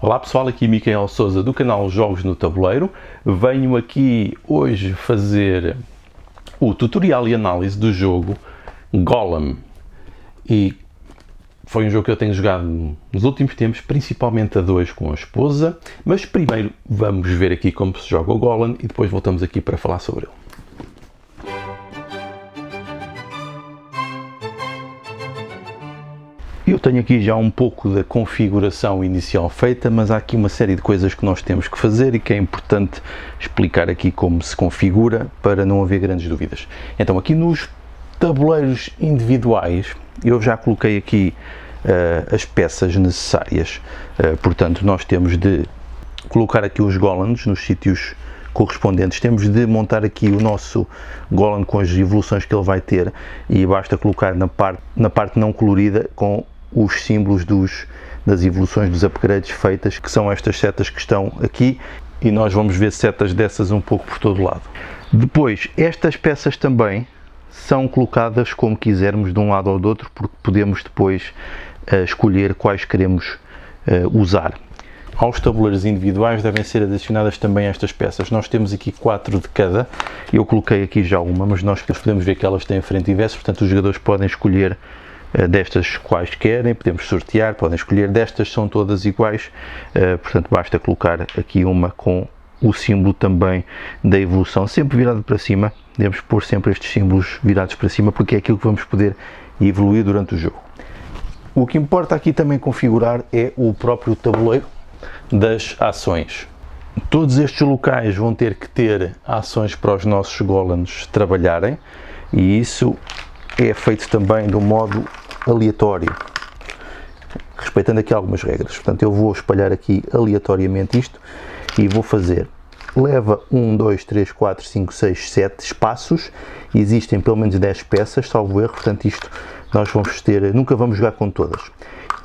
Olá pessoal, aqui Micael Souza do canal Jogos no Tabuleiro. Venho aqui hoje fazer o tutorial e análise do jogo Golem. E foi um jogo que eu tenho jogado nos últimos tempos, principalmente a dois com a esposa. Mas primeiro vamos ver aqui como se joga o Golem e depois voltamos aqui para falar sobre ele. Eu tenho aqui já um pouco da configuração inicial feita, mas há aqui uma série de coisas que nós temos que fazer e que é importante explicar aqui como se configura para não haver grandes dúvidas. Então aqui nos tabuleiros individuais eu já coloquei aqui as peças necessárias, portanto nós temos de colocar aqui os golems nos sítios correspondentes, temos de montar aqui o nosso golem com as evoluções que ele vai ter e basta colocar na parte não colorida com os símbolos das evoluções dos upgrades feitas, que são estas setas que estão aqui, e nós vamos ver setas dessas um pouco por todo lado. Depois, estas peças também são colocadas como quisermos de um lado ou do outro, porque podemos depois escolher quais queremos usar. Aos tabuleiros individuais devem ser adicionadas também estas peças. Nós temos aqui 4 de cada, eu coloquei aqui já uma, mas nós podemos ver que elas têm frente e verso, portanto os jogadores podem escolher destas quais querem, podemos sortear, podem escolher, destas são todas iguais, portanto basta colocar aqui uma com o símbolo também da evolução, sempre virado para cima, devemos pôr sempre estes símbolos virados para cima, porque é aquilo que vamos poder evoluir durante o jogo. O que importa aqui também configurar é o próprio tabuleiro das ações. Todos estes locais vão ter que ter ações para os nossos golems trabalharem, e isso é feito também de um modo aleatório, respeitando aqui algumas regras. Portanto, eu vou espalhar aqui aleatoriamente isto e vou fazer, leva 1, 2, 3, 4, 5, 6, 7 espaços, existem pelo menos 10 peças, salvo erro, portanto isto nós vamos ter, nunca vamos jogar com todas.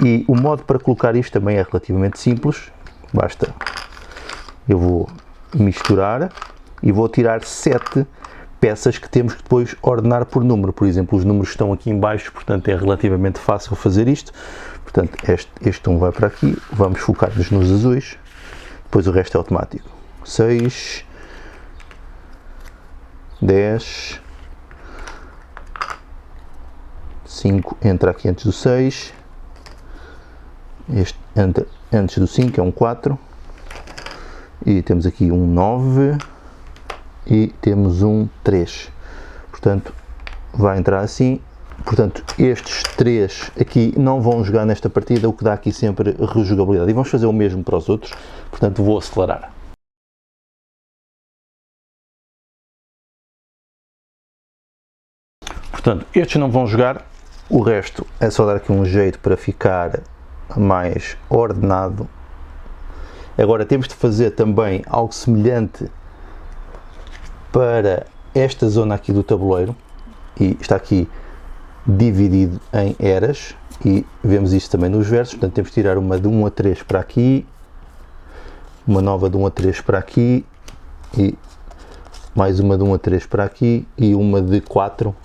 E o modo para colocar isto também é relativamente simples, basta, eu vou misturar e vou tirar 7 peças que temos que depois ordenar por número. Por exemplo, os números estão aqui em baixo, portanto é relativamente fácil fazer isto. Portanto, este um vai para aqui, vamos focar-nos nos azuis, depois o resto é automático. 6, 10, 5 entra aqui antes do 6, este entra antes do 5, é um 4, e temos aqui um 9, e temos um 3, portanto vai entrar assim. Portanto estes 3 aqui não vão jogar nesta partida, o que dá aqui sempre rejogabilidade, e vamos fazer o mesmo para os outros, portanto vou acelerar. Portanto estes não vão jogar, o resto é só dar aqui um jeito para ficar mais ordenado. Agora temos de fazer também algo semelhante para esta zona aqui do tabuleiro, e está aqui dividido em eras, e vemos isto também nos versos. Portanto temos de tirar uma de 1 a 3 para aqui, uma nova de 1 a 3 para aqui, e mais uma de 1 a 3 para aqui, e uma de 4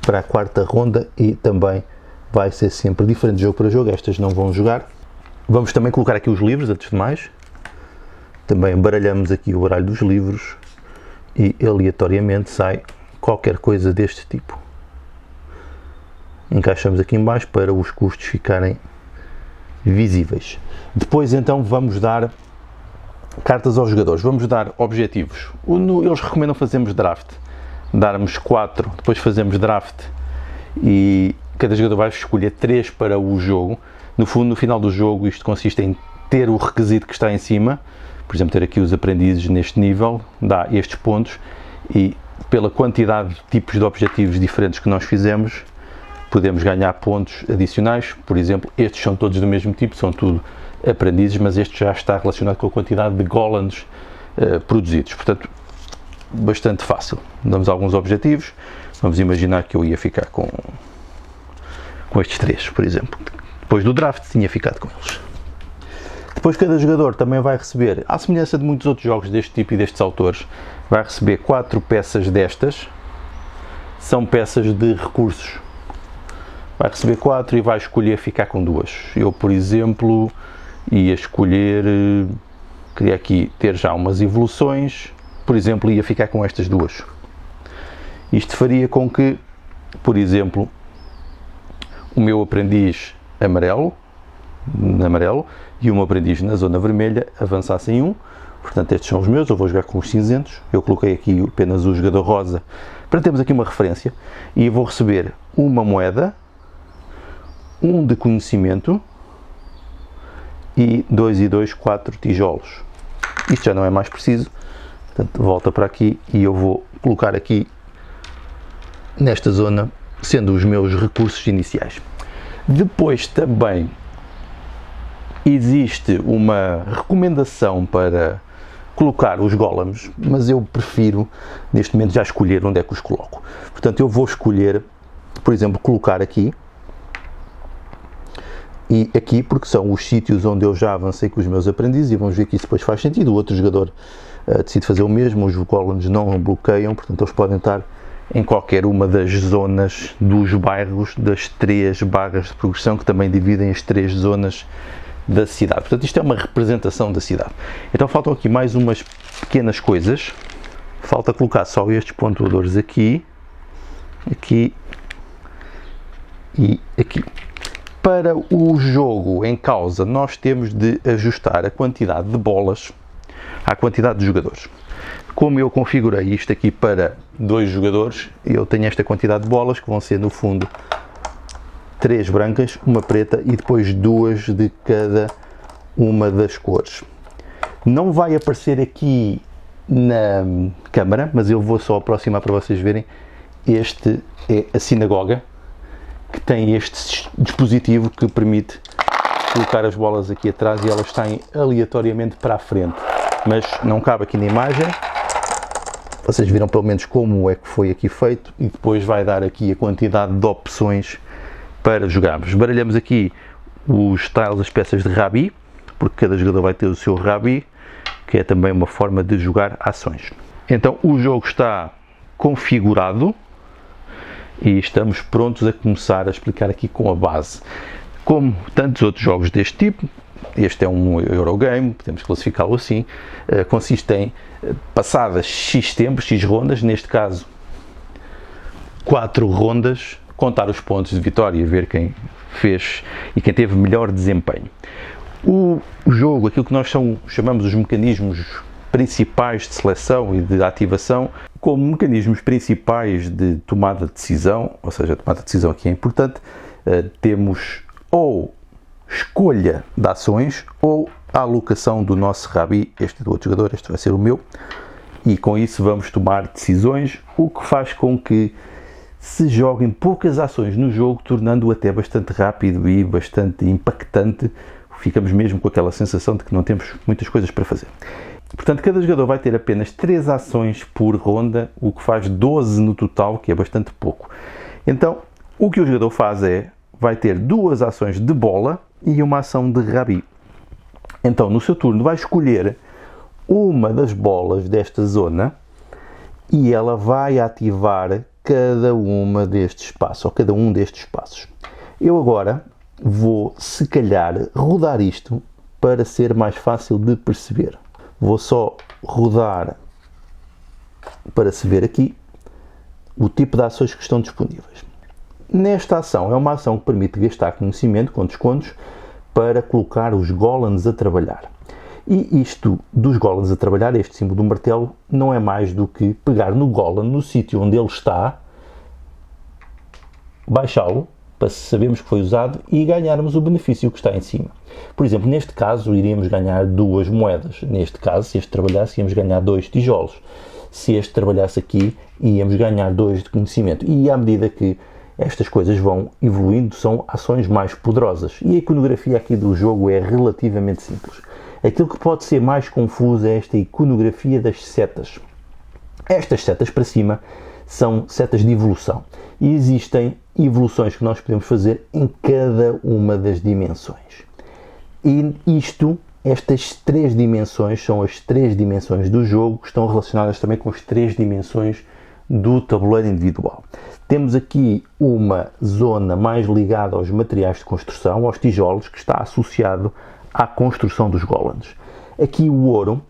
para a quarta ronda, e também vai ser sempre diferente de jogo para jogo, estas não vão jogar. Vamos também colocar aqui os livros, antes de mais, também baralhamos aqui o baralho dos livros, e aleatoriamente sai qualquer coisa deste tipo. Encaixamos aqui em baixo para os custos ficarem visíveis. Depois então vamos dar cartas aos jogadores, vamos dar objetivos. Eles recomendam fazermos draft, darmos 4, depois fazemos draft e cada jogador vai escolher 3 para o jogo. No fundo, no final do jogo, isto consiste em ter o requisito que está em cima, por exemplo, ter aqui os aprendizes neste nível, dá estes pontos, e pela quantidade de tipos de objetivos diferentes que nós fizemos, podemos ganhar pontos adicionais. Por exemplo, estes são todos do mesmo tipo, são tudo aprendizes, mas este já está relacionado com a quantidade de golems produzidos, portanto, bastante fácil. Damos alguns objetivos, vamos imaginar que eu ia ficar com estes 3, por exemplo. Depois do draft tinha ficado com eles. Depois cada jogador também vai receber, à semelhança de muitos outros jogos deste tipo e destes autores, vai receber 4 peças destas, são peças de recursos. Vai receber 4 e vai escolher ficar com 2. Eu, por exemplo, ia escolher, queria aqui ter já umas evoluções, por exemplo, ia ficar com estas duas. Isto faria com que, por exemplo, o meu aprendiz amarelo e o meu aprendiz na zona vermelha avançassem um. Portanto, estes são os meus, eu vou jogar com os cinzentos. Eu coloquei aqui apenas o jogador rosa para termos aqui uma referência. E vou receber uma moeda, um de conhecimento e 2 e 2, 4 tijolos. Isto já não é mais preciso, portanto, volta para aqui e eu vou colocar aqui nesta zona, sendo os meus recursos iniciais. Depois também existe uma recomendação para colocar os golems, mas eu prefiro neste momento já escolher onde é que os coloco. Portanto, eu vou escolher, por exemplo, colocar aqui e aqui, porque são os sítios onde eu já avancei com os meus aprendizes, e vamos ver que isso depois faz sentido. O outro jogador decide fazer o mesmo, os golems não bloqueiam, portanto eles podem estar em qualquer uma das zonas dos bairros das 3 barras de progressão que também dividem as 3 zonas da cidade. Portanto, isto é uma representação da cidade. Então faltam aqui mais umas pequenas coisas. Falta colocar só estes pontuadores aqui, aqui e aqui. Para o jogo em causa, nós temos de ajustar a quantidade de bolas à quantidade de jogadores. Como eu configurei isto aqui para 2 jogadores, eu tenho esta quantidade de bolas, que vão ser no fundo 3 brancas, uma preta e depois 2 de cada uma das cores. Não vai aparecer aqui na câmara, mas eu vou só aproximar para vocês verem. Este é a sinagoga, que tem este dispositivo que permite colocar as bolas aqui atrás e elas saem aleatoriamente para a frente, mas não cabe aqui na imagem. Vocês viram pelo menos como é que foi aqui feito e depois vai dar aqui a quantidade de opções para jogarmos. Baralhamos aqui os tiles, as peças de Rabi, porque cada jogador vai ter o seu Rabi, que é também uma forma de jogar ações. Então o jogo está configurado e estamos prontos a começar a explicar aqui com a base. Como tantos outros jogos deste tipo, este é um Eurogame, podemos classificá-lo assim, consiste em, passadas X tempos, X rondas, neste caso 4 rondas, contar os pontos de vitória e ver quem fez e quem teve melhor desempenho. O jogo, aquilo que nós chamamos os mecanismos principais de seleção e de ativação, como mecanismos principais de tomada de decisão, ou seja, a tomada de decisão aqui é importante, temos ou escolha de ações ou a alocação do nosso Rabi, este é do outro jogador, este vai ser o meu, e com isso vamos tomar decisões, o que faz com que se joguem poucas ações no jogo, tornando-o até bastante rápido e bastante impactante. Ficamos mesmo com aquela sensação de que não temos muitas coisas para fazer. Portanto, cada jogador vai ter apenas 3 ações por ronda, o que faz 12 no total, que é bastante pouco. Então, o que o jogador faz vai ter 2 ações de bola e uma ação de Rabi. Então, no seu turno, vai escolher uma das bolas desta zona e ela vai ativar cada uma destes espaços, ou cada um destes espaços. Eu agora vou, se calhar, rodar isto para ser mais fácil de perceber. Vou só rodar para se ver aqui o tipo de ações que estão disponíveis. Nesta ação, é uma ação que permite gastar conhecimento com descontos para colocar os golems a trabalhar. E isto dos golems a trabalhar, este símbolo do martelo, não é mais do que pegar no golem, no sítio onde ele está, baixá-lo, para sabermos que foi usado e ganharmos o benefício que está em cima. Por exemplo, neste caso iríamos ganhar 2 moedas. Neste caso, se este trabalhasse, íamos ganhar 2 tijolos. Se este trabalhasse aqui, íamos ganhar 2 de conhecimento. E à medida que estas coisas vão evoluindo, são ações mais poderosas. E a iconografia aqui do jogo é relativamente simples. Aquilo que pode ser mais confuso é esta iconografia das setas. Estas setas para cima são setas de evolução. E existem evoluções que nós podemos fazer em cada uma das dimensões. E estas 3 dimensões são as 3 dimensões do jogo, que estão relacionadas também com as 3 dimensões do tabuleiro individual. Temos aqui uma zona mais ligada aos materiais de construção, aos tijolos, que está associado à construção dos golems. Aqui o ouro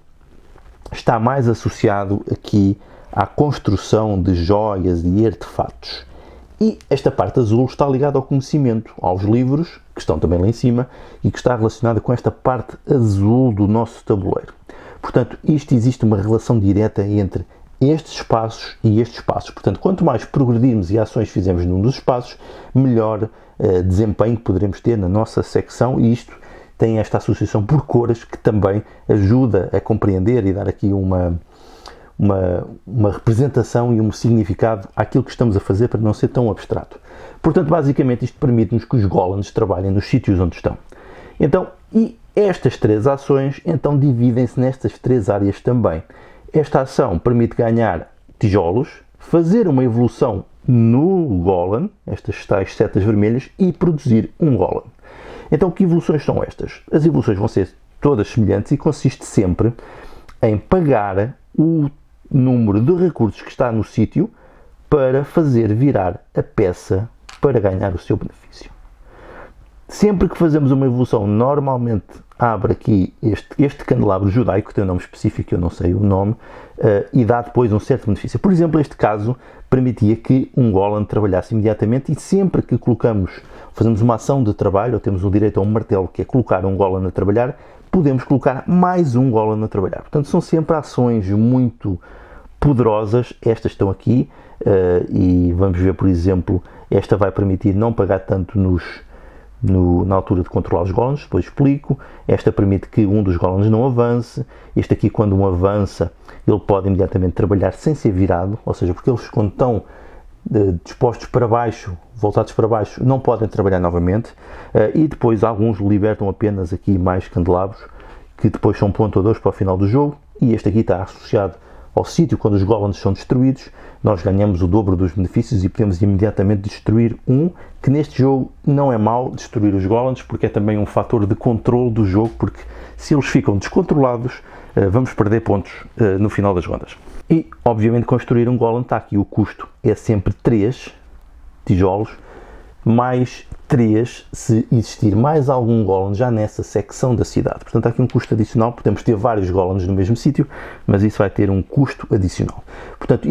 está mais associado aqui à construção de joias e artefatos. E esta parte azul está ligada ao conhecimento, aos livros, que estão também lá em cima, e que está relacionada com esta parte azul do nosso tabuleiro. Portanto, existe uma relação direta entre estes espaços e estes espaços. Portanto, quanto mais progredirmos e ações fizermos num dos espaços, melhor desempenho poderemos ter na nossa secção, e isto tem esta associação por cores que também ajuda a compreender e dar aqui uma representação e um significado àquilo que estamos a fazer para não ser tão abstrato. Portanto, basicamente isto permite-nos que os golems trabalhem nos sítios onde estão. Então, e estas três ações então dividem-se nestas três áreas também. Esta ação permite ganhar tijolos, fazer uma evolução no golem, estas tais setas vermelhas, e produzir um golem. Então, que evoluções são estas? As evoluções vão ser todas semelhantes e consiste sempre em pagar o número de recursos que está no sítio para fazer virar a peça para ganhar o seu benefício. Sempre que fazemos uma evolução, normalmente abre aqui este candelabro judaico, que tem um nome específico, eu não sei o nome, e dá depois um certo benefício. Por exemplo, este caso permitia que um golem trabalhasse imediatamente, e sempre que fazemos uma ação de trabalho, ou temos o direito a um martelo, que é colocar um golem a trabalhar, podemos colocar mais um golem a trabalhar. Portanto, são sempre ações muito poderosas. Estas estão aqui, e vamos ver, por exemplo, esta vai permitir não pagar tanto na altura de controlar os golems, depois explico. Esta permite que um dos golems não avance. Este aqui, quando um avança, ele pode imediatamente trabalhar sem ser virado, ou seja, porque eles, quando estão dispostos para baixo, voltados para baixo, não podem trabalhar novamente. E depois alguns libertam apenas aqui mais candelabros, que depois são pontuadores para o final do jogo. E este aqui está associado ao sítio quando os golems são destruídos. Nós ganhamos o dobro dos benefícios e podemos imediatamente destruir um, que neste jogo não é mau destruir os golems, porque é também um fator de controle do jogo, porque se eles ficam descontrolados, vamos perder pontos no final das rondas. E, obviamente, construir um golem, está aqui o custo, é sempre 3 tijolos, mais 3 se existir mais algum golem já nessa secção da cidade. Portanto, há aqui um custo adicional. Podemos ter vários golems no mesmo sítio, mas isso vai ter um custo adicional. Portanto,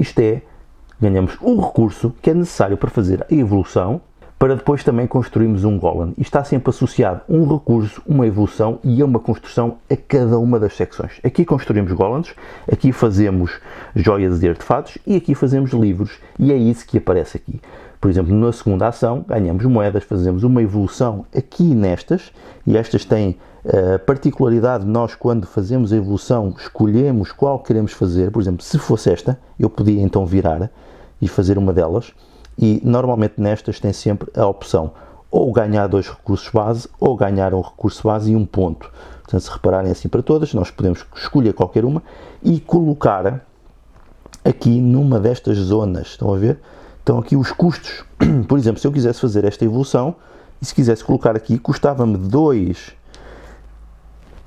ganhamos um recurso que é necessário para fazer a evolução, para depois também construirmos um golem. E está sempre associado um recurso, uma evolução e uma construção a cada uma das secções. Aqui construímos golems, aqui fazemos joias e artefatos, e aqui fazemos livros, e é isso que aparece aqui. Por exemplo, na segunda ação, ganhamos moedas, fazemos uma evolução aqui nestas, e estas têm a particularidade de nós, quando fazemos a evolução, escolhemos qual queremos fazer. Por exemplo, se fosse esta, eu podia então virar e fazer uma delas, e normalmente nestas tem sempre a opção ou ganhar 2 recursos base, ou ganhar um recurso base e um ponto. Portanto, se repararem assim para todas, nós podemos escolher qualquer uma e colocar aqui numa destas zonas. Estão a ver? Estão aqui os custos. Por exemplo, se eu quisesse fazer esta evolução, e se quisesse colocar aqui, custava-me 2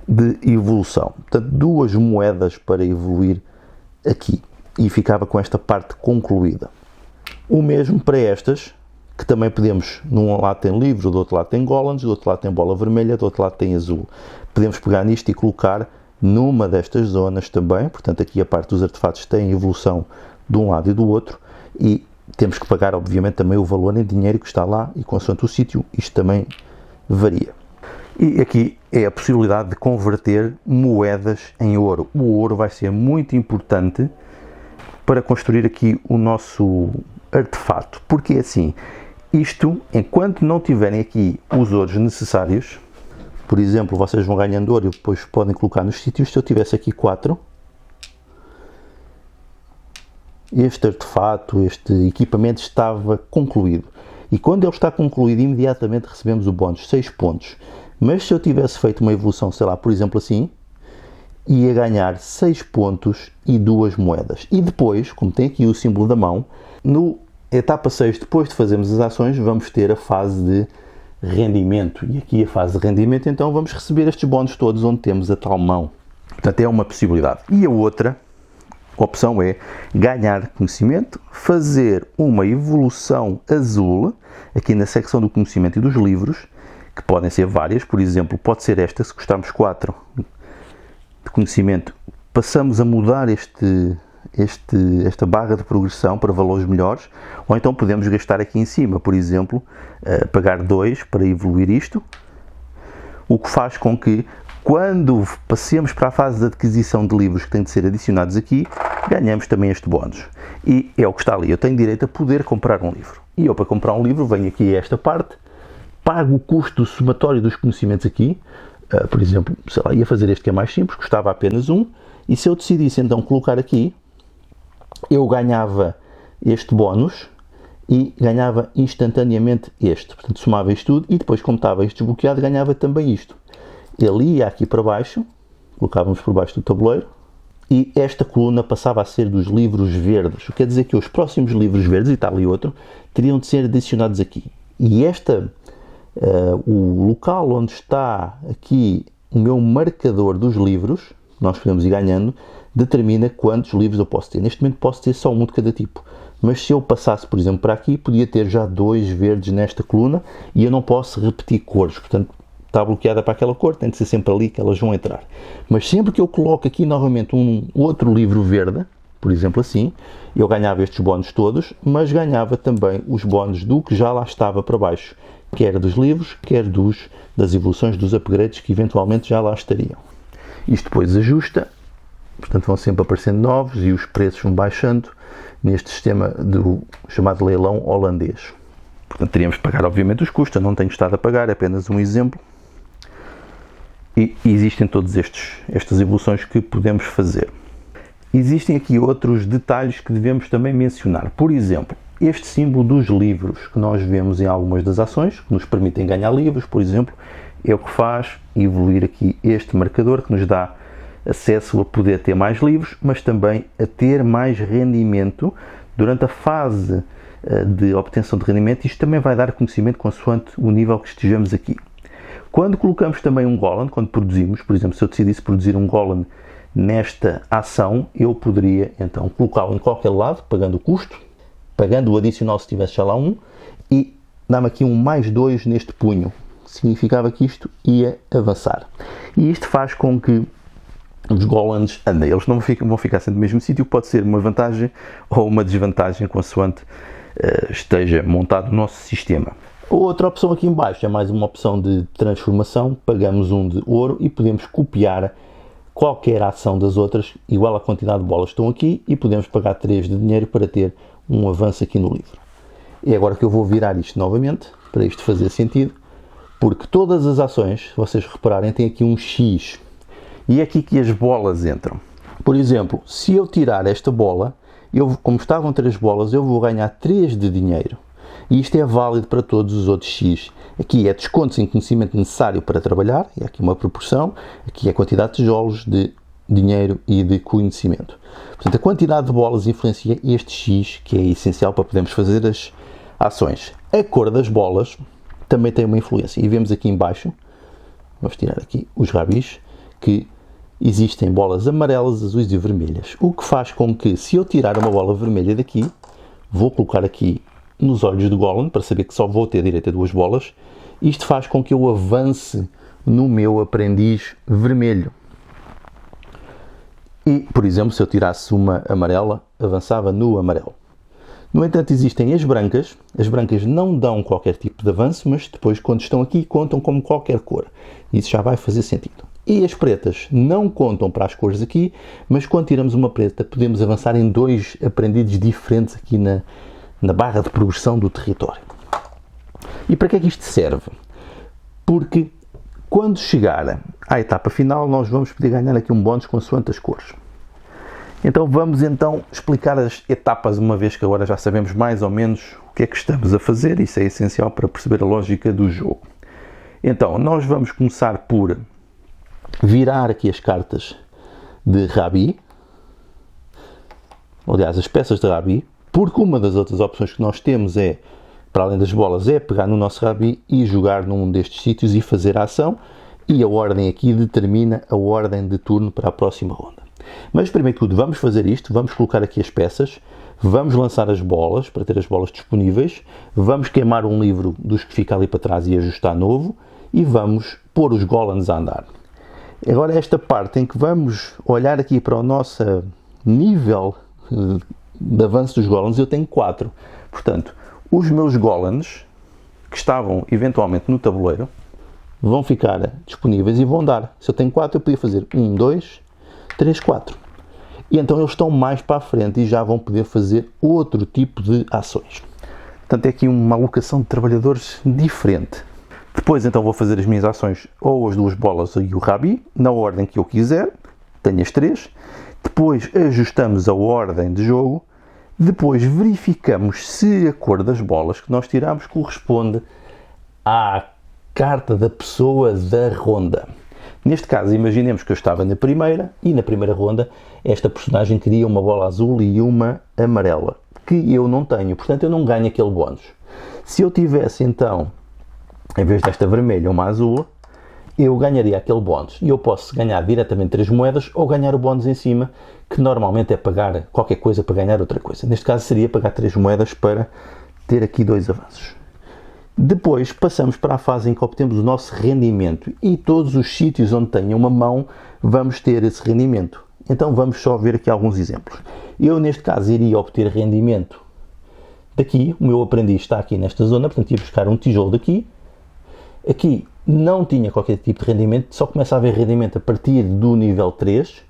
de evolução. Portanto, 2 moedas para evoluir aqui. E ficava com esta parte concluída. O mesmo para estas, que também podemos, num lado tem livros, do outro lado tem golems, do outro lado tem bola vermelha, do outro lado tem azul. Podemos pegar nisto e colocar numa destas zonas também. Portanto, aqui a parte dos artefatos tem evolução de um lado e do outro, e temos que pagar, obviamente, também o valor em dinheiro que está lá, e consoante o sítio, isto também varia. E aqui é a possibilidade de converter moedas em ouro. O ouro vai ser muito importante para construir aqui o nosso artefato, porque assim, isto, enquanto não tiverem aqui os ouros necessários, por exemplo, vocês vão ganhando ouro e depois podem colocar nos sítios. Se eu tivesse aqui 4, este artefato, este equipamento estava concluído, e quando ele está concluído, imediatamente recebemos o bónus, 6 pontos. Mas se eu tivesse feito uma evolução, sei lá, por exemplo assim, ia ganhar 6 pontos e 2 moedas. E depois, como tem aqui o símbolo da mão, no etapa 6, depois de fazermos as ações, vamos ter a fase de rendimento. E aqui a fase de rendimento, então vamos receber estes bónus todos onde temos a tal mão. Portanto, é uma possibilidade. E a outra opção é ganhar conhecimento, fazer uma evolução azul, aqui na secção do conhecimento e dos livros, que podem ser várias, por exemplo, pode ser esta, se gostarmos 4 de conhecimento, passamos a mudar esta barra de progressão para valores melhores, ou então podemos gastar aqui em cima, por exemplo, pagar 2 para evoluir isto, o que faz com que, quando passemos para a fase de adquisição de livros que têm de ser adicionados aqui, ganhamos também este bónus. E é o que está ali, eu tenho direito a poder comprar um livro. E eu, para comprar um livro, venho aqui a esta parte, pago o custo do somatório dos conhecimentos aqui, por exemplo, sei lá, ia fazer este que é mais simples, custava apenas 1, e se eu decidisse então colocar aqui, eu ganhava este bónus e ganhava instantaneamente este. Portanto, somava isto tudo e depois, como estava isto desbloqueado, ganhava também isto. Ele ia aqui para baixo, colocávamos por baixo do tabuleiro, e esta coluna passava a ser dos livros verdes. O que quer dizer que os próximos livros verdes, e está ali outro, teriam de ser adicionados aqui. E o local onde está aqui o meu marcador dos livros, nós podemos ir ganhando, determina quantos livros eu posso ter. Neste momento posso ter só um de cada tipo. Mas se eu passasse, por exemplo, para aqui, podia ter já 2 verdes nesta coluna e eu não posso repetir cores. Portanto, está bloqueada para aquela cor, tem de ser sempre ali que elas vão entrar. Mas sempre que eu coloco aqui novamente um outro livro verde, por exemplo assim, eu ganhava estes bónus todos, mas ganhava também os bónus do que já lá estava para baixo, quer dos livros, quer das evoluções, dos upgrades que eventualmente já lá estariam. Isto depois ajusta, portanto vão sempre aparecendo novos e os preços vão baixando neste sistema do chamado leilão holandês. Portanto, teríamos que pagar obviamente os custos, eu não tenho estado a pagar, é apenas um exemplo. E existem todas estas evoluções que podemos fazer. Existem aqui outros detalhes que devemos também mencionar. Por exemplo, este símbolo dos livros que nós vemos em algumas das ações, que nos permitem ganhar livros, por exemplo, é o que faz evoluir aqui este marcador, que nos dá acesso a poder ter mais livros, mas também a ter mais rendimento durante a fase de obtenção de rendimento. Isto também vai dar conhecimento consoante o nível que estejamos aqui. Quando colocamos também um golem, quando produzimos, por exemplo, se eu decidisse produzir um golem nesta ação, eu poderia então colocá-lo em qualquer lado, pagando o custo, pagando o adicional se tivesse já lá um, e dá-me aqui um mais 2 neste punho. Significava que isto ia avançar. E isto faz com que os golems andem. Eles não vão ficar sempre no mesmo sítio, pode ser uma vantagem ou uma desvantagem, consoante esteja montado o nosso sistema. Outra opção aqui em baixo é mais uma opção de transformação. Pagamos um de ouro e podemos copiar qualquer ação das outras, igual à quantidade de bolas que estão aqui, e podemos pagar 3 de dinheiro para ter um avanço aqui no livro. E agora que eu vou virar isto novamente, para isto fazer sentido, porque todas as ações, se vocês repararem, têm aqui um X, e é aqui que as bolas entram. Por exemplo, se eu tirar esta bola, como estavam 3 bolas, eu vou ganhar 3 de dinheiro. E isto é válido para todos os outros X. Aqui é descontos em conhecimento necessário para trabalhar, e aqui uma proporção, aqui é a quantidade de tijolos, de dinheiro e de conhecimento. Portanto, a quantidade de bolas influencia este X, que é essencial para podermos fazer as ações. A cor das bolas também tem uma influência, e vemos aqui em baixo, vamos tirar aqui os rabis, que existem bolas amarelas, azuis e vermelhas, o que faz com que, se eu tirar uma bola vermelha daqui, vou colocar aqui nos olhos do golem, para saber que só vou ter direito a 2 bolas, isto faz com que eu avance no meu aprendiz vermelho. E, por exemplo, se eu tirasse uma amarela, avançava no amarelo. No entanto, existem as brancas não dão qualquer tipo de avanço, mas depois, quando estão aqui, contam como qualquer cor. Isso já vai fazer sentido. E as pretas não contam para as cores aqui, mas quando tiramos uma preta, podemos avançar em 2 aprendizes diferentes aqui na barra de progressão do território. E para que é que isto serve? Porque quando chegar à etapa final, nós vamos poder ganhar aqui um bónus consoante as cores. Então vamos explicar as etapas, uma vez que agora já sabemos mais ou menos o que é que estamos a fazer. Isso é essencial para perceber a lógica do jogo. Então, nós vamos começar por virar aqui as cartas de Rabi, aliás, as peças de Rabi, porque uma das outras opções que nós temos é, para além das bolas, é pegar no nosso Rabi e jogar num destes sítios e fazer a ação, e a ordem aqui determina a ordem de turno para a próxima ronda. Mas primeiro que tudo, vamos fazer isto, vamos colocar aqui as peças, vamos lançar as bolas, para ter as bolas disponíveis, vamos queimar um livro dos que fica ali para trás e ajustar novo, e vamos pôr os golems a andar. Agora esta parte em que vamos olhar aqui para o nosso nível de avanço dos golems, eu tenho 4. Portanto, os meus golems, que estavam eventualmente no tabuleiro, vão ficar disponíveis e vão dar. Se eu tenho 4, eu podia fazer 1, 2, 3, 4. E então eles estão mais para a frente e já vão poder fazer outro tipo de ações. Portanto, é aqui uma alocação de trabalhadores diferente. Depois, então, vou fazer as minhas ações, ou as 2 bolas e o rabi, na ordem que eu quiser. Tenho as 3. Depois, ajustamos a ordem de jogo. Depois, verificamos se a cor das bolas que nós tiramos corresponde à carta da pessoa da ronda. Neste caso, imaginemos que eu estava na primeira, e na primeira ronda, esta personagem queria uma bola azul e uma amarela, que eu não tenho. Portanto, eu não ganho aquele bónus. Se eu tivesse, então, em vez desta vermelha, uma azul, eu ganharia aquele bónus. E eu posso ganhar diretamente 3 moedas ou ganhar o bónus em cima, que normalmente é pagar qualquer coisa para ganhar outra coisa. Neste caso seria pagar 3 moedas para ter aqui 2 avanços. Depois passamos para a fase em que obtemos o nosso rendimento. E todos os sítios onde tenha uma mão vamos ter esse rendimento. Então vamos só ver aqui alguns exemplos. Eu neste caso iria obter rendimento daqui. O meu aprendiz está aqui nesta zona, portanto ia buscar um tijolo daqui. Aqui não tinha qualquer tipo de rendimento, só começa a haver rendimento a partir do nível 3,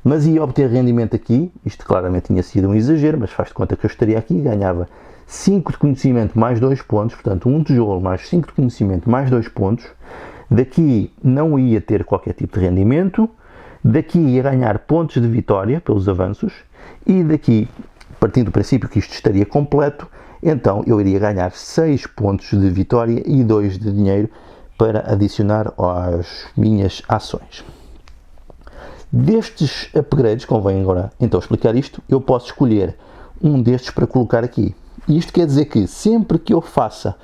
mas ia obter rendimento aqui. Isto claramente tinha sido um exagero, mas faz de conta que eu estaria aqui e ganhava 5 de conhecimento mais 2 pontos, portanto um tijolo mais 5 de conhecimento mais 2 pontos. Daqui não ia ter qualquer tipo de rendimento, daqui ia ganhar pontos de vitória pelos avanços, e daqui, partindo do princípio que isto estaria completo, então eu iria ganhar 6 pontos de vitória e 2 de dinheiro para adicionar às minhas ações. Destes upgrades, convém agora então explicar isto, eu posso escolher um destes para colocar aqui. E isto quer dizer que sempre que eu faça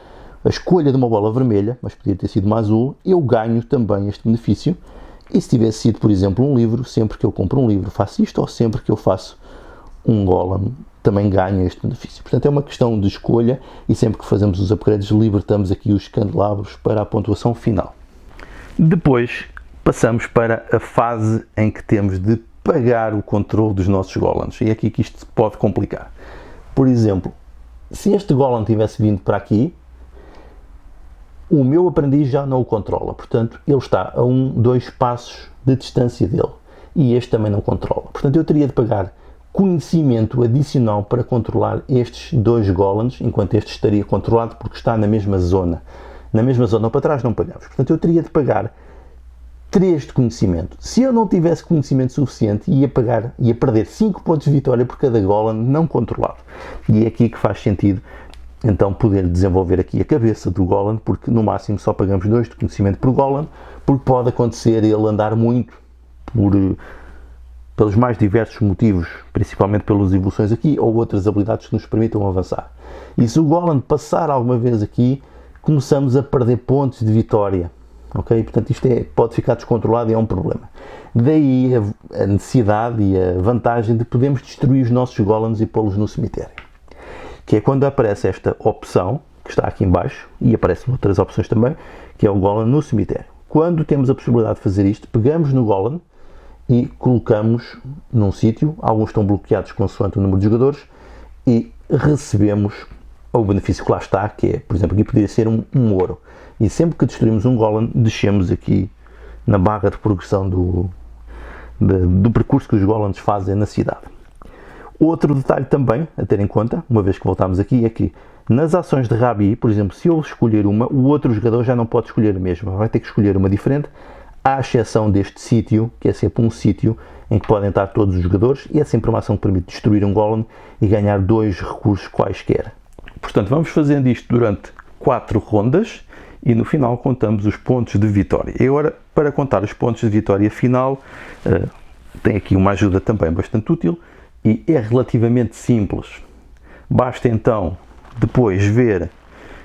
a escolha de uma bola vermelha, mas podia ter sido uma azul, eu ganho também este benefício. E se tivesse sido, por exemplo, um livro, sempre que eu compro um livro faço isto, ou sempre que eu faço um golem, também ganho este benefício. Portanto, é uma questão de escolha, e sempre que fazemos os upgrades, libertamos aqui os candelabros para a pontuação final. Depois, passamos para a fase em que temos de pagar o controle dos nossos golems. E é aqui que isto se pode complicar. Por exemplo, se este golem tivesse vindo para aqui, o meu aprendiz já não o controla. Portanto, ele está a 2 passos de distância dele. E este também não controla. Portanto, eu teria de pagar conhecimento adicional para controlar estes 2 golems, enquanto este estaria controlado porque está na mesma zona. Na mesma zona para trás não pagamos. Portanto, eu teria de pagar 3 de conhecimento. Se eu não tivesse conhecimento suficiente, ia perder 5 pontos de vitória por cada golem não controlado. E é aqui que faz sentido, então, poder desenvolver aqui a cabeça do golem, porque no máximo só pagamos 2 de conhecimento por golem, porque pode acontecer ele andar muito pelos mais diversos motivos, principalmente pelas evoluções aqui, ou outras habilidades que nos permitam avançar. E se o golem passar alguma vez aqui, começamos a perder pontos de vitória. Ok? Portanto, isto pode ficar descontrolado e é um problema. Daí a necessidade e a vantagem de podermos destruir os nossos golems e pô-los no cemitério. Que é quando aparece esta opção, que está aqui em baixo, e aparecem outras opções também, que é o golem no cemitério. Quando temos a possibilidade de fazer isto, pegamos no golem e colocamos num sítio, alguns estão bloqueados consoante o número de jogadores, e recebemos o benefício que lá está, que é, por exemplo, aqui poderia ser um ouro. E sempre que destruímos um golem, descemos aqui na barra de progressão do percurso que os golems fazem na cidade. Outro detalhe também a ter em conta, uma vez que voltamos aqui, é que nas ações de Rabi, por exemplo, se eu escolher uma, o outro jogador já não pode escolher a mesma, vai ter que escolher uma diferente, à exceção deste sítio, que é sempre um sítio em que podem estar todos os jogadores, e é sempre uma ação que permite destruir um golem e ganhar 2 recursos quaisquer. Portanto, vamos fazendo isto durante 4 rondas, e no final contamos os pontos de vitória. E agora, para contar os pontos de vitória final, tem aqui uma ajuda também bastante útil, e é relativamente simples. Basta então depois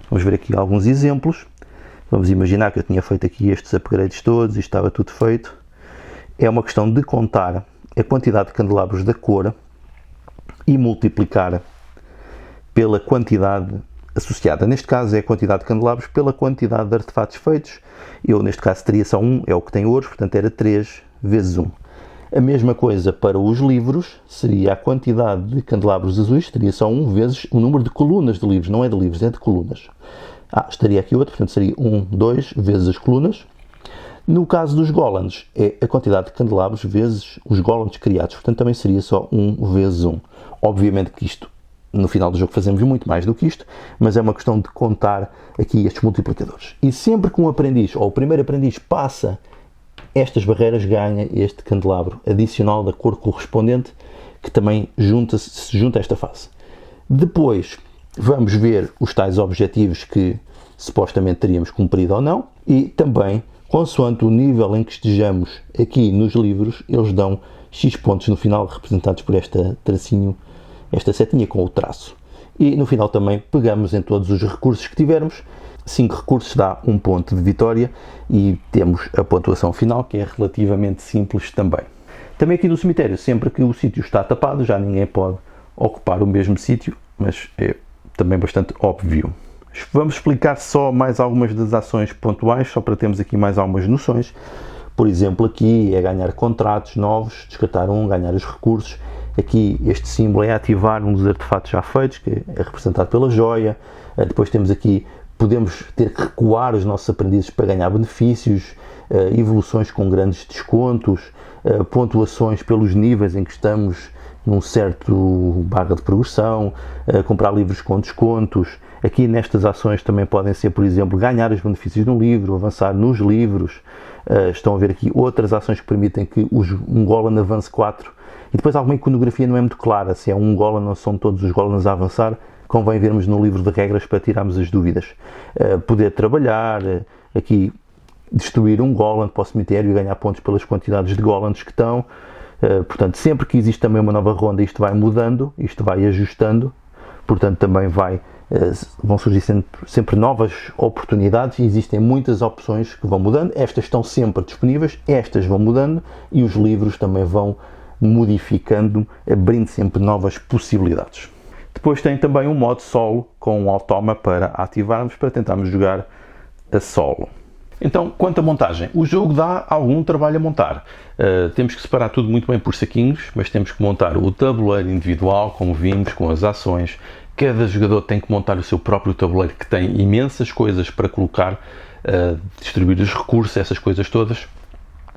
vamos ver aqui alguns exemplos. Vamos imaginar que eu tinha feito aqui estes upgrades todos e estava tudo feito. É uma questão de contar a quantidade de candelabros da cor e multiplicar pela quantidade associada. Neste caso é a quantidade de candelabros pela quantidade de artefatos feitos. Eu, neste caso, teria só um, é o que tem ouros, portanto era 3 vezes 1. A mesma coisa para os livros, seria a quantidade de candelabros azuis, teria só 1 vezes o número de colunas de livros, não é de livros, é de colunas. Estaria aqui outro, portanto seria 1, 2 vezes as colunas. No caso dos golems, é a quantidade de candelabros vezes os golems criados, portanto também seria só 1 vezes 1. Obviamente que isto, no final do jogo, fazemos muito mais do que isto, mas é uma questão de contar aqui estes multiplicadores. E sempre que um aprendiz, ou o primeiro aprendiz, passa estas barreiras, ganha este candelabro adicional da cor correspondente, que também se junta a esta fase. Depois vamos ver os tais objetivos que supostamente teríamos cumprido ou não, e também, consoante o nível em que estejamos aqui nos livros, eles dão X pontos no final, representados por esta tracinho, esta setinha com o traço. E no final também pegamos em todos os recursos que tivermos. 5 recursos dá 1 ponto de vitória e temos a pontuação final, que é relativamente simples também. Também aqui no cemitério, sempre que o sítio está tapado, já ninguém pode ocupar o mesmo sítio, mas é também bastante óbvio. Vamos explicar só mais algumas das ações pontuais, só para termos aqui mais algumas noções. Por exemplo, aqui é ganhar contratos novos, descartar um, ganhar os recursos. Aqui este símbolo é ativar um dos artefatos já feitos, que é representado pela joia. Depois temos aqui, podemos ter que recuar os nossos aprendizes para ganhar benefícios, evoluções com grandes descontos, pontuações pelos níveis em que estamos num certo barra de progressão, comprar livros com descontos. Aqui nestas ações também podem ser, por exemplo, ganhar os benefícios no livro, avançar nos livros. Estão a ver aqui outras ações que permitem que um golem avance 4. E depois alguma iconografia não é muito clara, se é um golem ou são todos os golems a avançar. Convém vermos no livro de regras para tirarmos as dúvidas. Poder trabalhar, aqui destruir um golem para o cemitério e ganhar pontos pelas quantidades de golems que estão. Portanto, sempre que existe também uma nova ronda, isto vai mudando, isto vai ajustando. Portanto, também vão surgir sempre novas oportunidades e existem muitas opções que vão mudando. Estas estão sempre disponíveis, estas vão mudando e os livros também vão modificando, abrindo sempre novas possibilidades. Depois tem também um modo solo com um automa para ativarmos, para tentarmos jogar a solo. Então, quanto à montagem, o jogo dá algum trabalho a montar. Temos que separar tudo muito bem por saquinhos, mas temos que montar o tabuleiro individual, como vimos, com as ações. Cada jogador tem que montar o seu próprio tabuleiro, que tem imensas coisas para colocar, distribuir os recursos, essas coisas todas.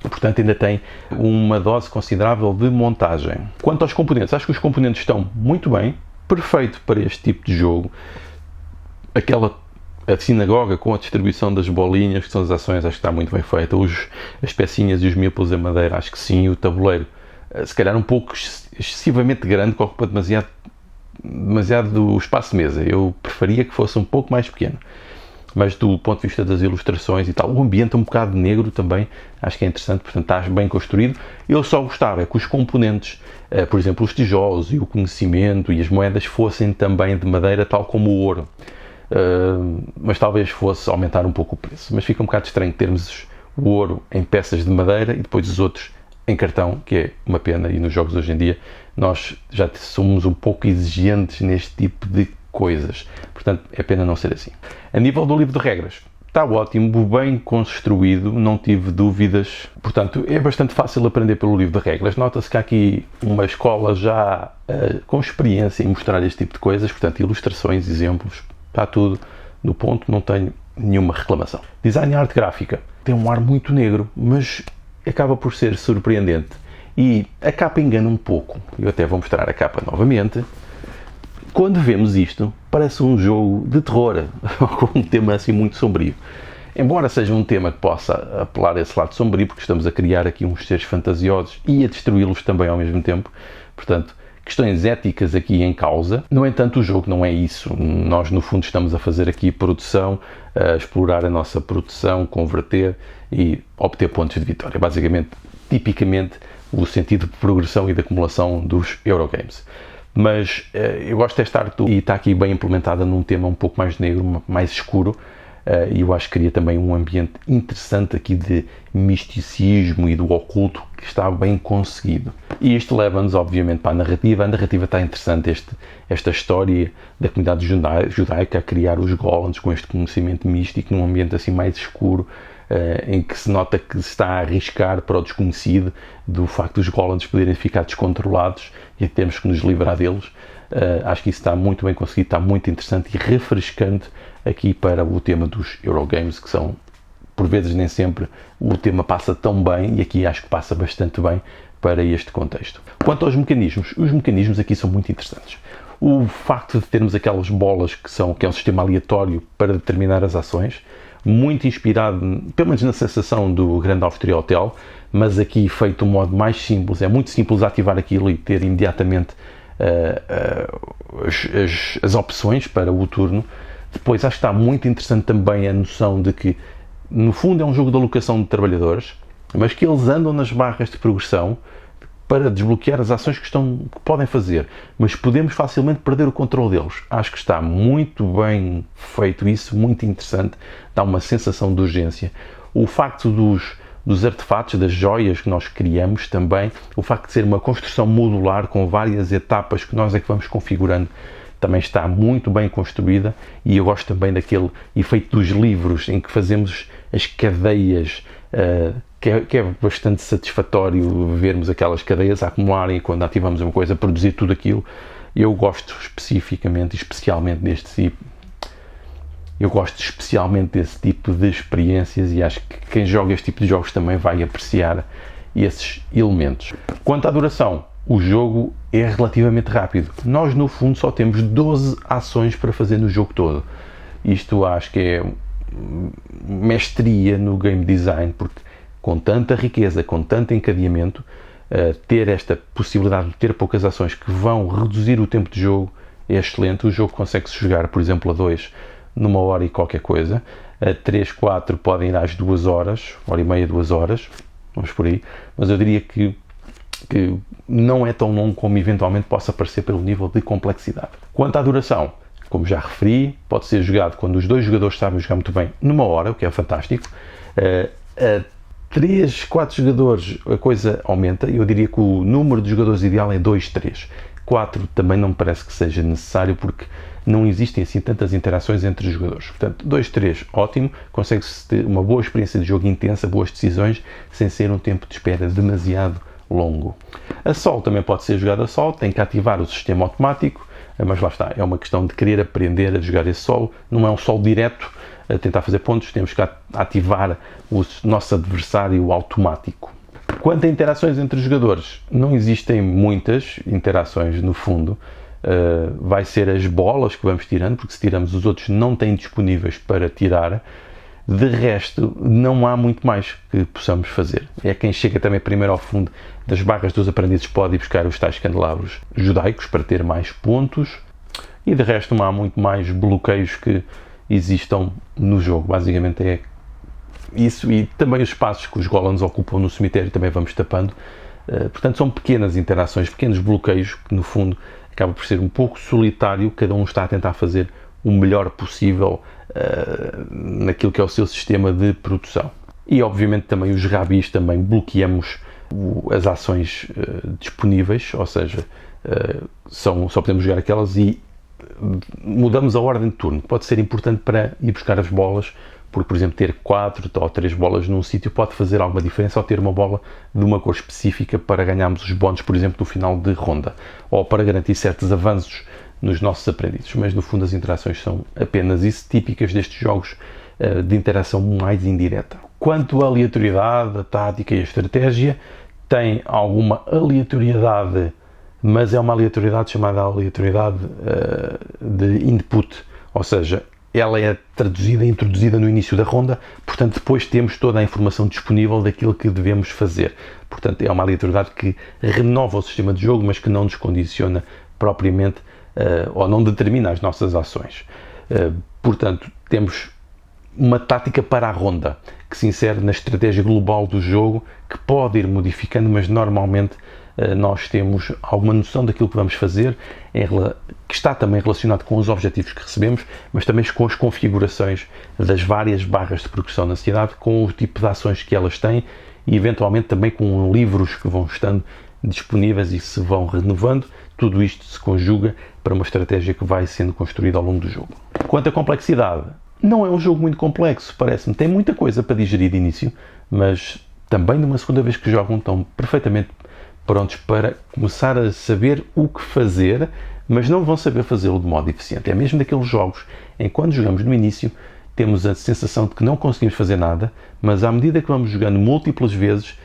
Portanto, ainda tem uma dose considerável de montagem. Quanto aos componentes, acho que os componentes estão muito bem, perfeito para este tipo de jogo. A sinagoga com a distribuição das bolinhas, que são as ações, acho que está muito bem feita. As pecinhas e os meeples em madeira, acho que sim. O tabuleiro, se calhar um pouco excessivamente grande, que ocupa demasiado espaço de mesa. Eu preferia que fosse um pouco mais pequeno. Mas do ponto de vista das ilustrações e tal, o ambiente é um bocado negro também, acho que é interessante, portanto está bem construído. Eu só gostava que os componentes, por exemplo, os tijolos e o conhecimento e as moedas fossem também de madeira, tal como o ouro. Mas talvez fosse aumentar um pouco o preço. Mas fica um bocado estranho termos o ouro em peças de madeira e depois os outros em cartão, que é uma pena, e nos jogos hoje em dia nós já somos um pouco exigentes neste tipo de coisas. Portanto, é pena não ser assim. A nível do livro de regras, está ótimo, bem construído, não tive dúvidas. Portanto, é bastante fácil aprender pelo livro de regras. Nota-se que há aqui uma escola já com experiência em mostrar este tipo de coisas. Portanto, ilustrações, exemplos, está tudo no ponto, não tenho nenhuma reclamação. Design e arte gráfica. Tem um ar muito negro, mas acaba por ser surpreendente. E a capa engana um pouco. Eu até vou mostrar a capa novamente. Quando vemos isto, parece um jogo de terror, com um tema assim muito sombrio. Embora seja um tema que possa apelar a esse lado sombrio, porque estamos a criar aqui uns seres fantasiosos e a destruí-los também ao mesmo tempo. Portanto, questões éticas aqui em causa. No entanto, o jogo não é isso. Nós, no fundo, estamos a fazer aqui produção, a explorar a nossa produção, converter e obter pontos de vitória. Basicamente, tipicamente, o sentido de progressão e de acumulação dos Eurogames. Mas eu gosto desta arte e está aqui bem implementada num tema um pouco mais negro, mais escuro. e eu acho que cria também um ambiente interessante aqui de misticismo e do oculto que está bem conseguido. E isto leva-nos, obviamente, para a narrativa. A narrativa está interessante, esta história da comunidade judaica a criar os golems com este conhecimento místico num ambiente assim mais escuro, em que se nota que se está a arriscar para o desconhecido, do facto dos golems poderem ficar descontrolados e temos que nos livrar deles. Acho que isso está muito bem conseguido, está muito interessante e refrescante aqui para o tema dos Eurogames, que são, por vezes nem sempre, o tema passa tão bem, e aqui acho que passa bastante bem para este contexto. Quanto aos mecanismos, os mecanismos aqui são muito interessantes. O facto de termos aquelas bolas que é um sistema aleatório para determinar as ações, muito inspirado, pelo menos na sensação do Grand Austria Hotel, mas aqui feito de um modo mais simples. É muito simples ativar aquilo e ter imediatamente as opções para o turno. Depois acho que está muito interessante também a noção de que, no fundo, é um jogo de alocação de trabalhadores, mas que eles andam nas barras de progressão para desbloquear as ações que podem fazer, mas podemos facilmente perder o controle deles. Acho que está muito bem feito isso, muito interessante, dá uma sensação de urgência. O facto dos artefatos, das joias que nós criamos também, o facto de ser uma construção modular com várias etapas que nós é que vamos configurando, também está muito bem construída, e eu gosto também daquele efeito dos livros em que fazemos as cadeias, que é bastante satisfatório vermos aquelas cadeias a acumularem e quando ativamos uma coisa, produzir tudo aquilo. Eu gosto especialmente desse tipo de experiências, e acho que quem joga este tipo de jogos também vai apreciar esses elementos. Quanto à duração, o jogo é relativamente rápido. Nós, no fundo, só temos 12 ações para fazer no jogo todo. Isto acho que é mestria no game design, porque com tanta riqueza, com tanto encadeamento, ter esta possibilidade de ter poucas ações que vão reduzir o tempo de jogo é excelente. O jogo consegue-se jogar, por exemplo, a 2 numa hora e qualquer coisa, a 3, 4 podem ir às 2 horas, hora e meia, 2 horas, vamos por aí, mas eu diria que não é tão longo como eventualmente possa parecer pelo nível de complexidade. Quanto à duração, como já referi, pode ser jogado quando os dois jogadores sabem jogar muito bem numa hora, o que é fantástico. A 3, 4 jogadores a coisa aumenta. Eu diria que o número de jogadores ideal é 2, 3. 4 também não me parece que seja necessário, porque não existem assim tantas interações entre os jogadores. Portanto, 2, 3, ótimo, consegue-se ter uma boa experiência de jogo intensa, boas decisões, sem ser um tempo de espera demasiado longo. A solo também pode ser jogado a solo, tem que ativar o sistema automático, mas lá está, é uma questão de querer aprender a jogar esse solo. Não é um solo direto a tentar fazer pontos, temos que ativar o nosso adversário automático. Quanto a interações entre os jogadores, não existem muitas interações no fundo. Vai ser as bolas que vamos tirando, porque se tiramos os outros não têm disponíveis para tirar. De resto, não há muito mais que possamos fazer. É quem chega também primeiro ao fundo das barras dos aprendizes pode ir buscar os tais candelabros judaicos para ter mais pontos, e de resto não há muito mais bloqueios que existam no jogo. Basicamente é isso, e também os espaços que os golems ocupam no cemitério também vamos tapando. Portanto, são pequenas interações, pequenos bloqueios que no fundo acaba por ser um pouco solitário, cada um está a tentar fazer o melhor possível naquilo que é o seu sistema de produção. E obviamente também os rabis também bloqueamos as ações disponíveis, ou seja, só podemos jogar aquelas, e mudamos a ordem de turno. Pode ser importante para ir buscar as bolas, porque, por exemplo, ter 4 ou 3 bolas num sítio pode fazer alguma diferença, ou ter uma bola de uma cor específica para ganharmos os bónus, por exemplo, no final de ronda, ou para garantir certos avanços nos nossos aprendizes. Mas no fundo as interações são apenas isso, típicas destes jogos de interação mais indireta. Quanto à aleatoriedade, a tática e a estratégia, tem alguma aleatoriedade, mas é uma aleatoriedade chamada aleatoriedade de input, ou seja, ela é traduzida e introduzida no início da ronda, portanto depois temos toda a informação disponível daquilo que devemos fazer. Portanto é uma aleatoriedade que renova o sistema de jogo, mas que não nos condiciona propriamente ou não determina as nossas ações. Portanto, temos uma tática para a ronda, que se insere na estratégia global do jogo, que pode ir modificando, mas normalmente nós temos alguma noção daquilo que vamos fazer, que está também relacionado com os objetivos que recebemos, mas também com as configurações das várias barras de progressão na cidade, com o tipo de ações que elas têm e eventualmente também com livros que vão estando disponíveis e se vão renovando. Tudo isto se conjuga para uma estratégia que vai sendo construída ao longo do jogo. Quanto à complexidade, não é um jogo muito complexo, parece-me. Tem muita coisa para digerir de início, mas também numa segunda vez que jogam estão perfeitamente prontos para começar a saber o que fazer, mas não vão saber fazê-lo de modo eficiente. É mesmo daqueles jogos em que quando jogamos no início temos a sensação de que não conseguimos fazer nada, mas à medida que vamos jogando múltiplas vezes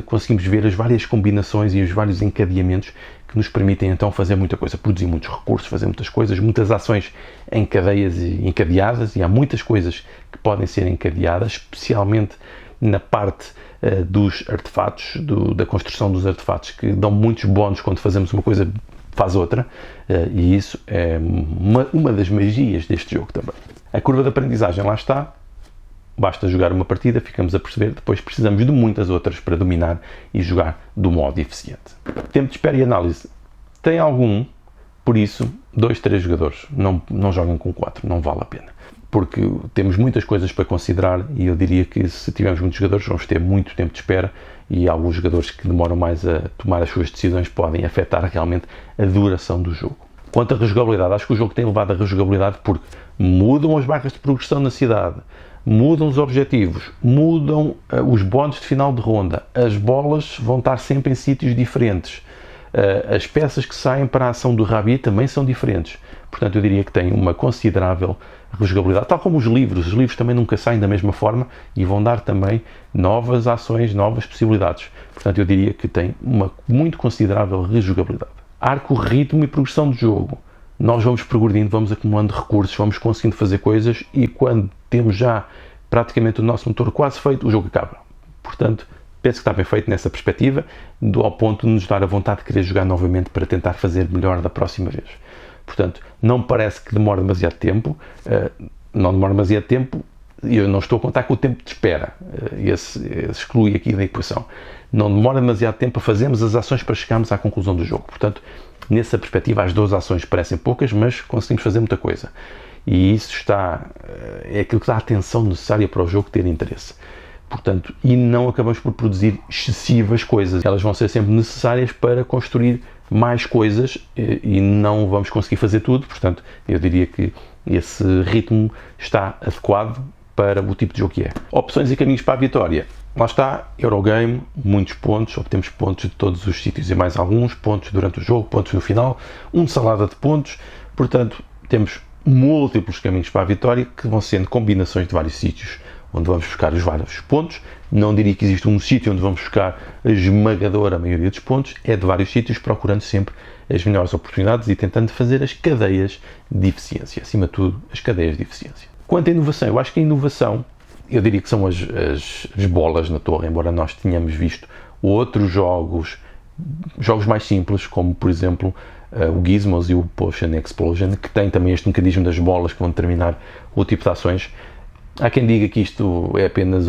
conseguimos ver as várias combinações e os vários encadeamentos que nos permitem então fazer muita coisa, produzir muitos recursos, fazer muitas coisas, muitas ações em cadeias e encadeadas, e há muitas coisas que podem ser encadeadas, especialmente na parte dos artefatos, da construção dos artefatos, que dão muitos bónus quando fazemos uma coisa, faz outra, e isso é uma das magias deste jogo também. A curva de aprendizagem lá está. Basta jogar uma partida, ficamos a perceber, depois precisamos de muitas outras para dominar e jogar do modo eficiente. Tempo de espera e análise. Tem algum, por isso, 2, 3 jogadores. Não joguem com 4, não vale a pena. Porque temos muitas coisas para considerar e eu diria que se tivermos muitos jogadores vamos ter muito tempo de espera e alguns jogadores que demoram mais a tomar as suas decisões podem afetar realmente a duração do jogo. Quanto à rejogabilidade, acho que o jogo tem levado a rejogabilidade porque mudam as barras de progressão na cidade, mudam os objetivos, mudam os bónus de final de ronda, as bolas vão estar sempre em sítios diferentes, as peças que saem para a ação do Rabi também são diferentes, portanto eu diria que tem uma considerável rejogabilidade, tal como os livros também nunca saem da mesma forma e vão dar também novas ações, novas possibilidades, portanto eu diria que tem uma muito considerável rejogabilidade. Arco, ritmo e progressão do jogo. Nós vamos progredindo, vamos acumulando recursos, vamos conseguindo fazer coisas e quando temos já praticamente o nosso motor quase feito, o jogo acaba. Portanto, penso que está bem feito nessa perspectiva, ao ponto de nos dar a vontade de querer jogar novamente para tentar fazer melhor da próxima vez. Portanto, não parece que demore demasiado tempo, não demora demasiado tempo, e eu não estou a contar com o tempo de espera, esse exclui aqui da equação. Não demora demasiado tempo a fazermos as ações para chegarmos à conclusão do jogo. Portanto, nessa perspectiva, as 12 ações parecem poucas, mas conseguimos fazer muita coisa. E isso é aquilo que dá a atenção necessária para o jogo ter interesse. Portanto, e não acabamos por produzir excessivas coisas. Elas vão ser sempre necessárias para construir mais coisas e não vamos conseguir fazer tudo. Portanto, eu diria que esse ritmo está adequado para o tipo de jogo que é. Opções e caminhos para a vitória. Lá está, Eurogame, muitos pontos, obtemos pontos de todos os sítios e mais alguns, pontos durante o jogo, pontos no final, salada de pontos, portanto, temos múltiplos caminhos para a vitória que vão sendo combinações de vários sítios onde vamos buscar os vários pontos. Não diria que existe um sítio onde vamos buscar a esmagadora maioria dos pontos, é de vários sítios, procurando sempre as melhores oportunidades e tentando fazer as cadeias de eficiência, acima de tudo, as cadeias de eficiência. Quanto à inovação, eu acho que a inovação, eu diria que são as bolas na torre, embora nós tenhamos visto outros jogos mais simples, como por exemplo o Gizmos e o Potion Explosion, que têm também este mecanismo das bolas que vão determinar o tipo de ações. Há quem diga que isto é apenas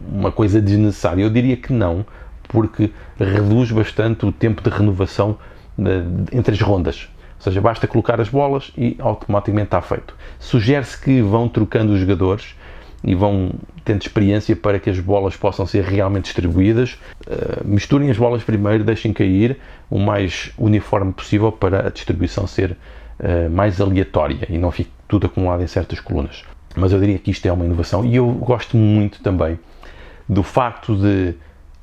uma coisa desnecessária. Eu diria que não, porque reduz bastante o tempo de renovação entre as rondas. Ou seja, basta colocar as bolas e automaticamente está feito. Sugere-se que vão trocando os jogadores e vão tendo experiência para que as bolas possam ser realmente distribuídas. Misturem as bolas primeiro, deixem cair o mais uniforme possível para a distribuição ser mais aleatória e não fique tudo acumulado em certas colunas. Mas eu diria que isto é uma inovação e eu gosto muito também do facto de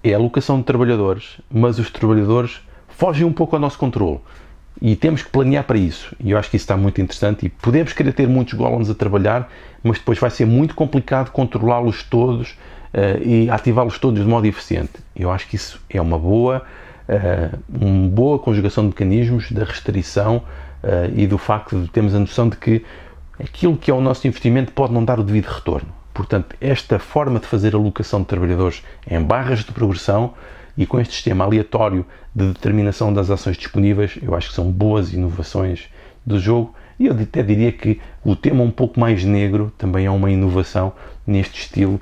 é a alocação de trabalhadores, mas os trabalhadores fogem um pouco ao nosso controle. E temos que planear para isso. E eu acho que isso está muito interessante. E podemos querer ter muitos golems a trabalhar, mas depois vai ser muito complicado controlá-los todos e ativá-los todos de modo eficiente. Eu acho que isso é uma boa conjugação de mecanismos, da restrição e do facto de termos a noção de que aquilo que é o nosso investimento pode não dar o devido retorno. Portanto, esta forma de fazer alocação de trabalhadores em barras de progressão e com este sistema aleatório de determinação das ações disponíveis, eu acho que são boas inovações do jogo E eu até diria que o tema um pouco mais negro também é uma inovação neste estilo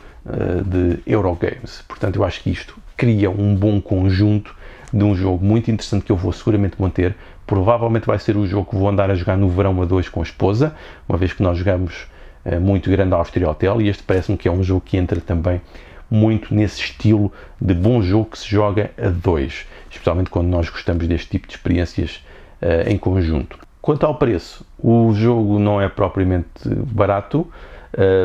de Eurogames. Portanto, eu acho que isto cria um bom conjunto de um jogo muito interessante que eu vou seguramente manter. Provavelmente vai ser o jogo que vou andar a jogar no verão a dois com a esposa, uma vez que nós jogamos muito Grande Áustria Hotel, e este parece-me que é um jogo que entra também muito nesse estilo de bom jogo que se joga a dois, especialmente quando nós gostamos deste tipo de experiências em conjunto. Quanto ao preço, o jogo não é propriamente barato,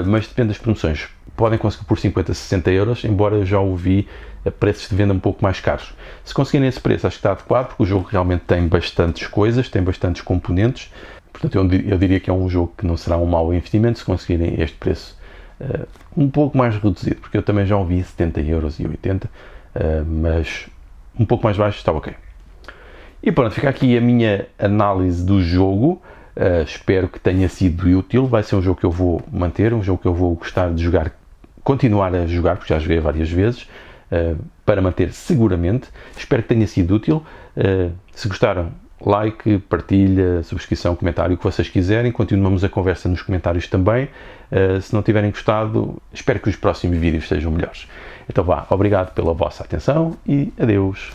mas depende das promoções. Podem conseguir por 50, 60 euros, embora eu já o vi a preços de venda um pouco mais caros. Se conseguirem esse preço, acho que está adequado, porque o jogo realmente tem bastantes coisas, tem bastantes componentes. Portanto, eu diria que é um jogo que não será um mau investimento se conseguirem este preço um pouco mais reduzido, porque eu também já o vi 70 euros e 80, mas um pouco mais baixo está ok. E pronto, fica aqui a minha análise do jogo. Espero que tenha sido útil. Vai ser um jogo que eu vou manter, um jogo que eu vou gostar de jogar, continuar a jogar, porque já joguei várias vezes, para manter seguramente. Espero que tenha sido útil. Se gostaram, like, partilha, subscrição, comentário, o que vocês quiserem. Continuamos a conversa nos comentários também. Se não tiverem gostado, espero que os próximos vídeos sejam melhores. Então vá, obrigado pela vossa atenção e adeus.